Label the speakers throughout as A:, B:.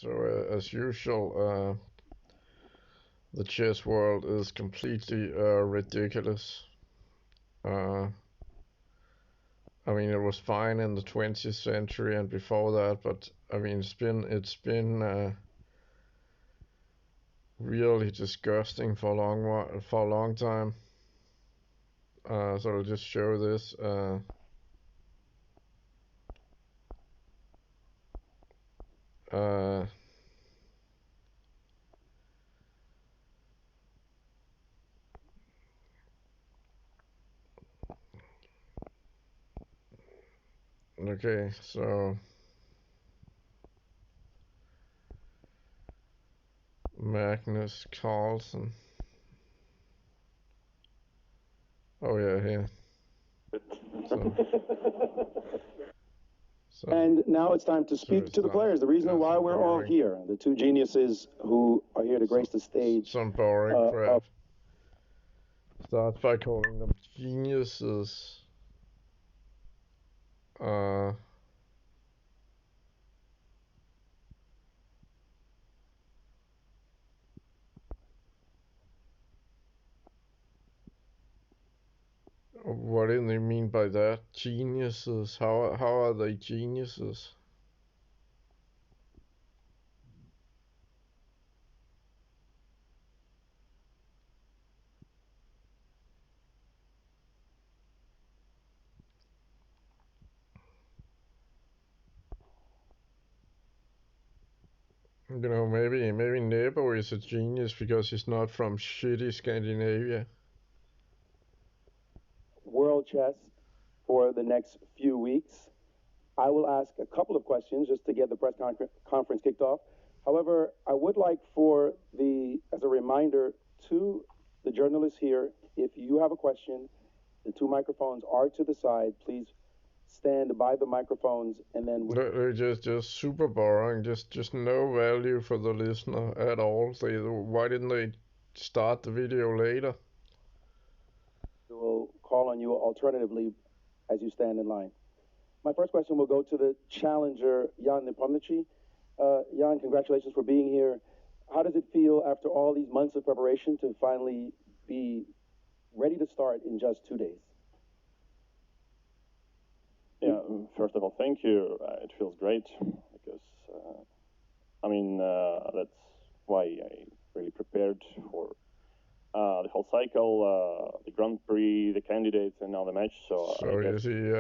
A: So, as usual, the chess world is completely ridiculous. Uh, I mean, it was fine in the 20th century and before that, but I mean, it's been really disgusting for a long time. So I'll just show this. Uh, okay, so Magnus Carlsen. Oh yeah, here. So,
B: And now it's time to speak to the players. The reason why we're all here, the two geniuses who are here to grace the stage.
A: Some boring crap. Start by calling them geniuses. What do they mean by that? Geniuses? How are they geniuses? You know, maybe Nebo is a genius because he's not from shitty Scandinavia.
B: World chess for the next few weeks. I will ask a couple of questions just to get the press conference kicked off. However, I would like as a reminder to the journalists here, if you have a question, the two microphones are to the side. Please stand by the microphones and then
A: They're just super boring. Just no value for the listener at all. Why didn't they start the video later?
B: we will call on you alternatively as you stand in line. My first question will go to the challenger, Jan Nepomniachtchi. Jan, congratulations for being here. How does it feel after all these months of preparation to finally be ready to start in just 2 days?
C: Yeah, first of all, thank you. It feels great because, that's why I really prepared for the whole cycle, the Grand Prix, the candidates, and now the match. So
A: you see,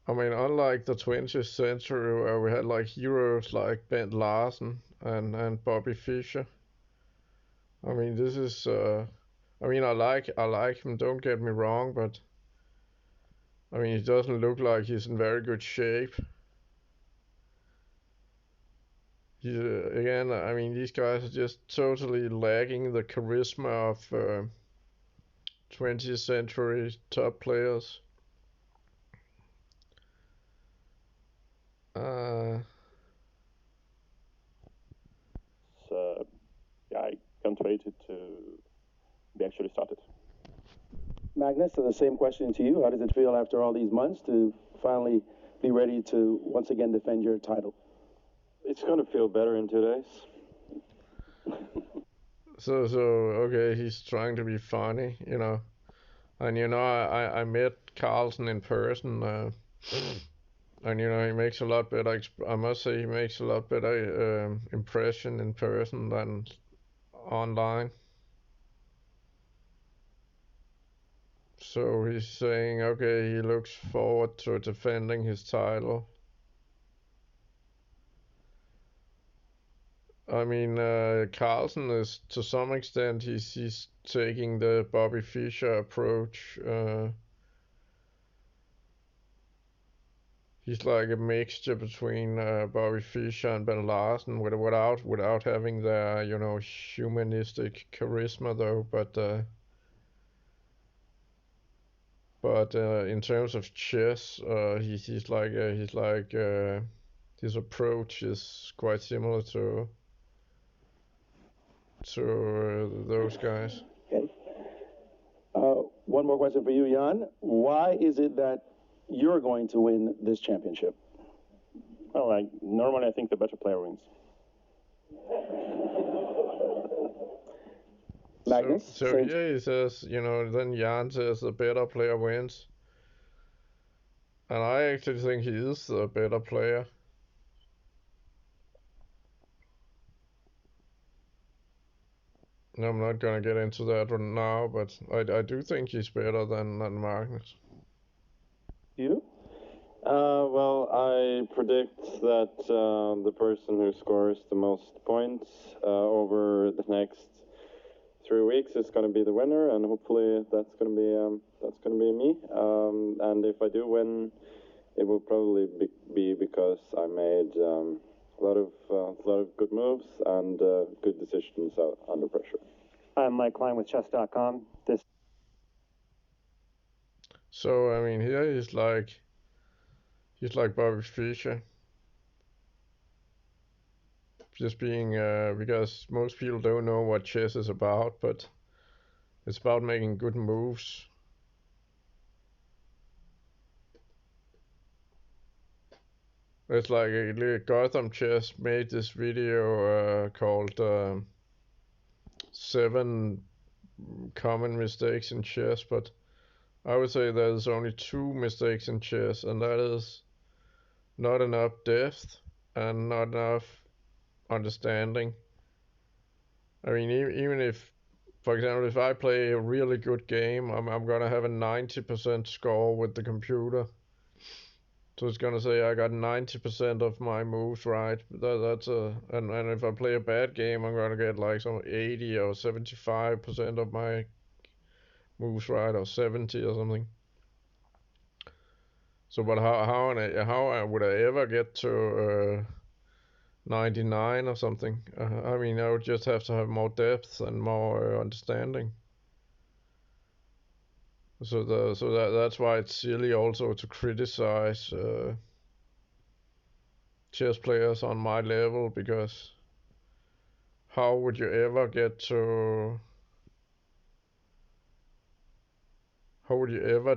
A: I mean, unlike the 20th century where we had like heroes like Bent Larsen and Bobby Fischer. I mean, this is. I mean, I like him. Don't get me wrong, but I mean, he doesn't look like he's in very good shape. He's again. I mean, these guys are just totally lacking the charisma of 20th century top players.
C: Yeah, I can't wait to be actually started.
B: Magnus, the same question to you. How does it feel after all these months to finally be ready to once again defend your title?
D: It's going to feel better in 2 days.
A: So okay, he's trying to be funny, you know. And you know, I met Carlsen in person, and you know, he makes a lot better. I must say, he makes a lot better impression in person than online. So he's saying, okay, he looks forward to defending his title. I mean, Carlsen is to some extent he's taking the Bobby Fischer approach. He's like a mixture between Bobby Fischer and Ben Larsen without having the you know humanistic charisma though. But in terms of chess, he's like his approach is quite similar to those guys.
B: Okay. One more question for you, Jan. Why is it that you're going to win this championship?
C: Well, normally I think the better player wins.
B: Magnus?
A: So here he says, then Jan says the better player wins. And I actually think he is the better player. I'm not gonna get into that one now, but I do think he's better than Magnus.
B: You?
D: Well, I predict that the person who scores the most points over the next 3 weeks is going to be the winner, and hopefully that's going to be me. And if I do win, it will probably be because I made a lot of good moves and good decisions under pressure.
E: I'm Mike Klein with Chess.com.
A: So I mean, here he's like Bobby Fischer, just being because most people don't know what chess is about, but it's about making good moves. It's like Gotham Chess made this video called 7 common mistakes in chess, but I would say there's only 2 mistakes in chess, and that is not enough depth and not enough understanding. I mean, even if, for example, if I play a really good game, I'm gonna have a 90% score with the computer. So it's gonna say I got 90% of my moves right. And if I play a bad game, I'm gonna get like some 80 or 75% of my moves right, or 70 or something. So, but how would I ever get to 99 or something? I mean, I would just have to have more depth and more understanding. So that's why it's silly also to criticize chess players on my level, because how would you ever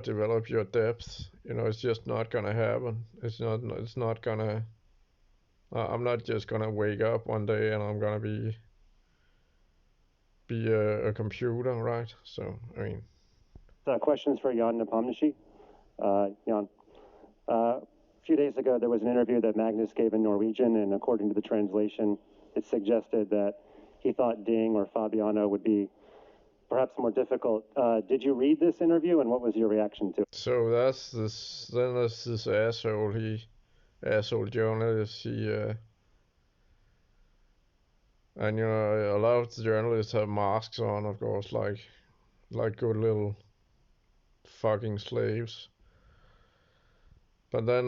A: develop your depth? It's just not gonna happen. It's not gonna. I'm not just gonna wake up one day and I'm gonna be a computer, right? So I mean.
E: Questions for Jan Nepomniachtchi. Jan, a few days ago there was an interview that Magnus gave in Norwegian, and according to the translation, it suggested that he thought Ding or Fabiano would be perhaps more difficult. Did you read this interview, and what was your reaction to it?
A: So there's this asshole journalist. And a lot of the journalists have masks on, of course, like good little fucking slaves. But then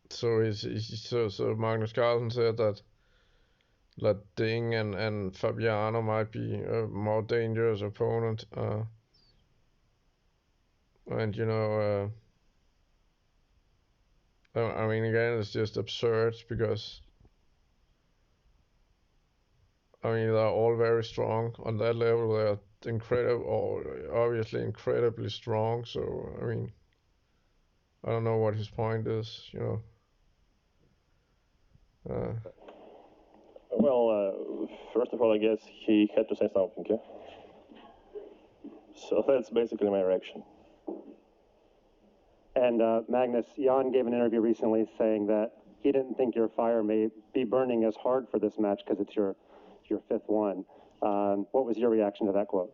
A: so Magnus Carlsen said that Ding and Fabiano might be a more dangerous opponent, and I mean, again, it's just absurd, because I mean, they're all very strong on that level. They're obviously incredibly strong. So I mean, I don't know what his point is.
C: Well, first of all, I guess he had to say something, yeah? So that's basically my reaction.
E: And Magnus, Jan gave an interview recently saying that he didn't think your fire may be burning as hard for this match because it's your 5th one. What was your reaction to that quote?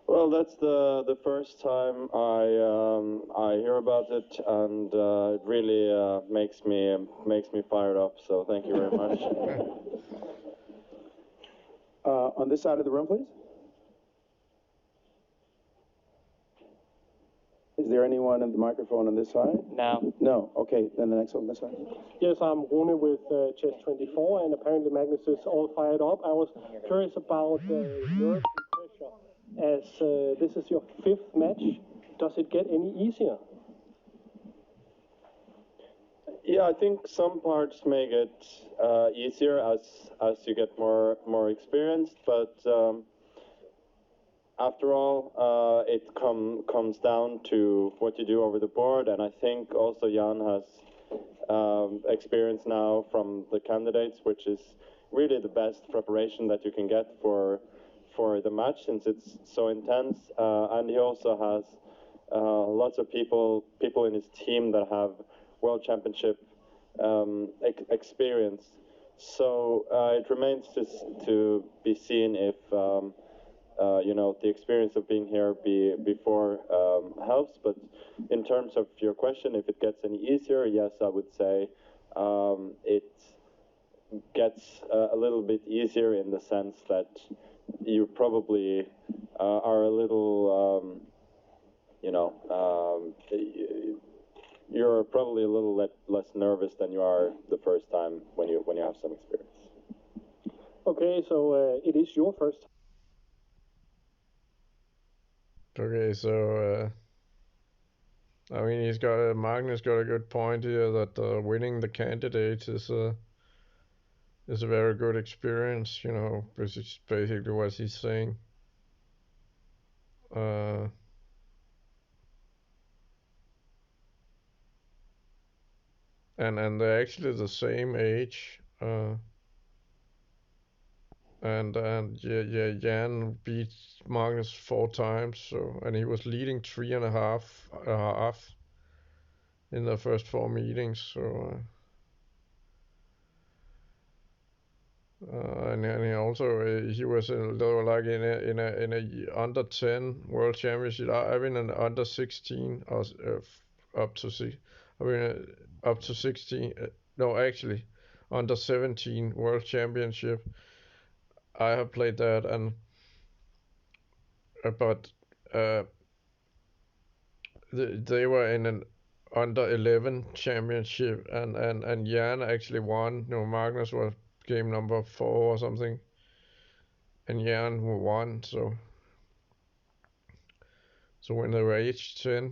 D: Well, that's the first time I hear about it, and it really makes me fired up. So thank you very much.
B: On this side of the room, please. Is there anyone in the microphone on this side?
F: No.
B: No. Okay, then the next one, this side.
G: Yes, I'm Rune with Chess24, and apparently Magnus is all fired up. I was curious about nerves and pressure. As this is your 5th match, does it get any easier?
D: Yeah, I think some parts may get easier as you get more experienced, but after all, it comes down to what you do over the board, and I think also Jan has experience now from the candidates, which is really the best preparation that you can get for the match, since it's so intense. And he also has lots of people in his team that have World Championship experience. So it remains to be seen if the experience of being here before helps. But in terms of your question, if it gets any easier, yes, I would say it gets a little bit easier in the sense that you probably are a little, you're probably a little less nervous than you are the first time when you have some experience.
G: Okay, so it is your first.
A: Okay, so I mean, Magnus got a good point here that winning the candidates is a very good experience, which is basically what he's saying. And they're actually the same age. And Jan beat Magnus 4 times, and he was leading 3.5 in the first 4 meetings. So and he also he was in a under 10 World Championship. I've been an under 16 or up to 6. I mean up to 16. No, actually under 17 World Championship. I have played that, and but they were in an under 11 championship, and Jan actually won. Magnus was game number 4 or something, and Jan won. So when they were age 10,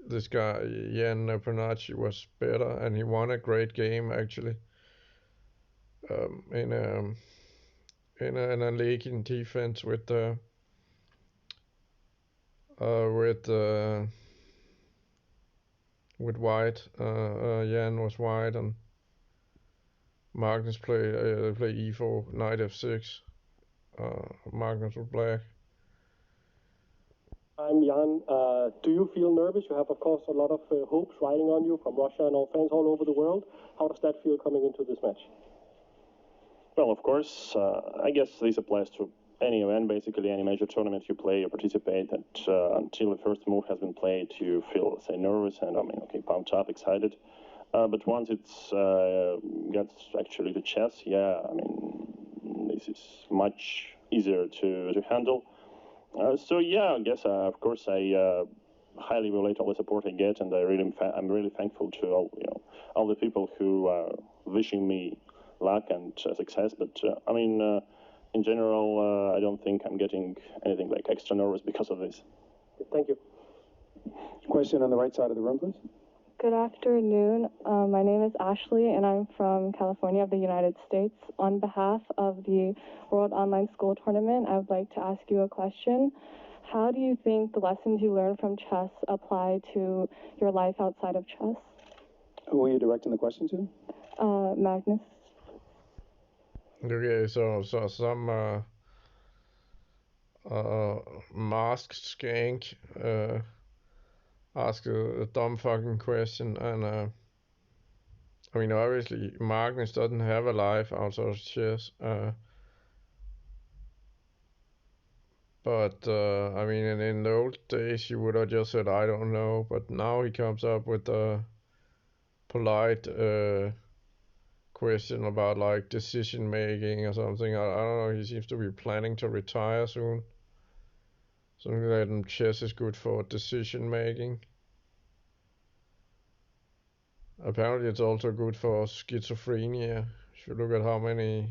A: this guy Jan Nepomniachtchi was better, and he won a great game actually. In a league in defense with white. Jan was white, and Magnus play e4, knight f6. Magnus was black.
G: I'm Jan. Do you feel nervous? You have, of course, a lot of hopes riding on you from Russia and all fans all over the world. How does that feel coming into this match?
C: Well, of course, I guess this applies to any event, basically any major tournament you play or participate, that until the first move has been played, you feel, say, nervous and, pumped up, excited. But once it gets actually to chess, this is much easier to handle. I guess, of course, I highly relate all the support I get, and I'm really thankful to all the people who are wishing me luck and success. But in general, I don't think I'm getting anything like extra nervous because of this.
G: Thank you.
B: Question on the right side of the room, please.
F: Good afternoon. My name is Ashley, and I'm from California of the United States. On behalf of the World Online School Tournament, I would like to ask you a question. How do you think the lessons you learned from chess apply to your life outside of chess?
B: Who are you directing the question to?
F: Magnus.
A: Okay, so some masked skank ask a dumb fucking question, and obviously Magnus doesn't have a life outside of chess, but in the old days he would have just said I don't know, but now he comes up with a polite question about like decision making or something. I don't know, he seems to be planning to retire soon. Something that chess is good for decision making. Apparently it's also good for schizophrenia. If you look at how many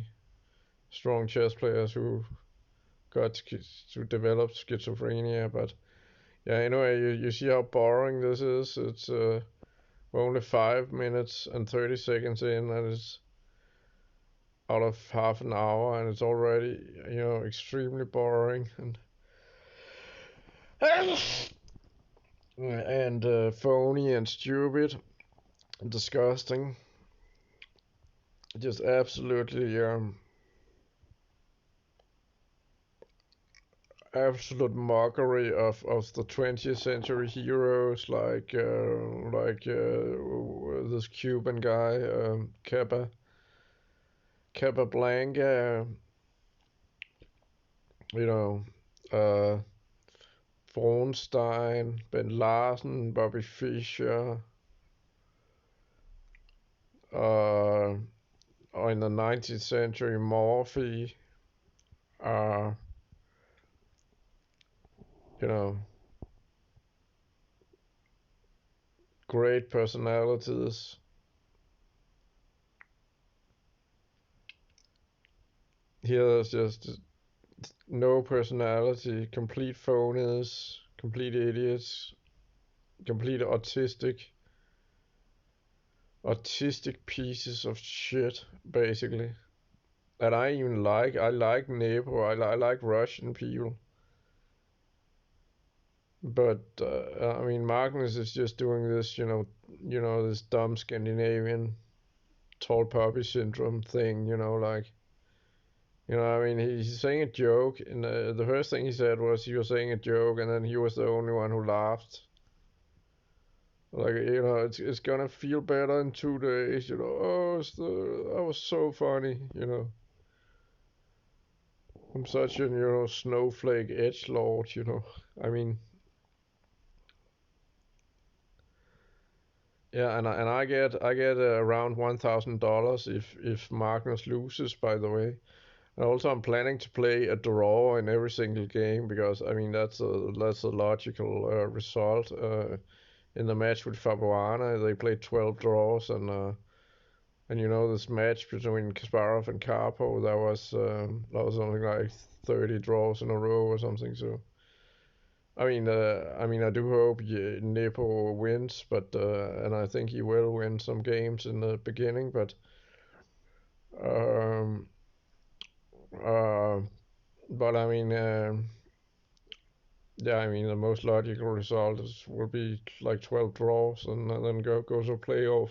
A: strong chess players who got to develop schizophrenia. But yeah, anyway, you see how boring this is. It's we're only 5 minutes and 30 seconds in, and it's out of half an hour, and it's already extremely boring. And and phony and stupid, and disgusting. Just absolutely absolute mockery of the 20th century heroes like this Cuban guy Capablanca, you know, uh, Frohnstein, Ben Larsen, Bobby Fischer, or in the 19th century Morphy, uh, you know, great personalities. Here there's just no personality, complete phonies, complete idiots, complete autistic pieces of shit, basically. That I even like. I like Nepo. I like Russian people. But I mean, Magnus is just doing this, this dumb Scandinavian tall poppy syndrome thing, like, I mean, he's saying a joke, and the first thing he said was he was saying a joke, and then he was the only one who laughed. Like, it's gonna feel better in 2 days, Oh, that was so funny, I'm such a, snowflake edgelord, I mean, yeah, and I get around $1,000 if Magnus loses. By the way, and also I'm planning to play a draw in every single game because I mean that's a logical result. In the match with Fabuana, they played 12 draws, and this match between Kasparov and Karpov that was only like 30 draws in a row or something. So. I do hope Nepo wins, but and I think he will win some games in the beginning, but um, uh, I mean, yeah, I mean the most logical result will be like 12 draws and then goes to playoff.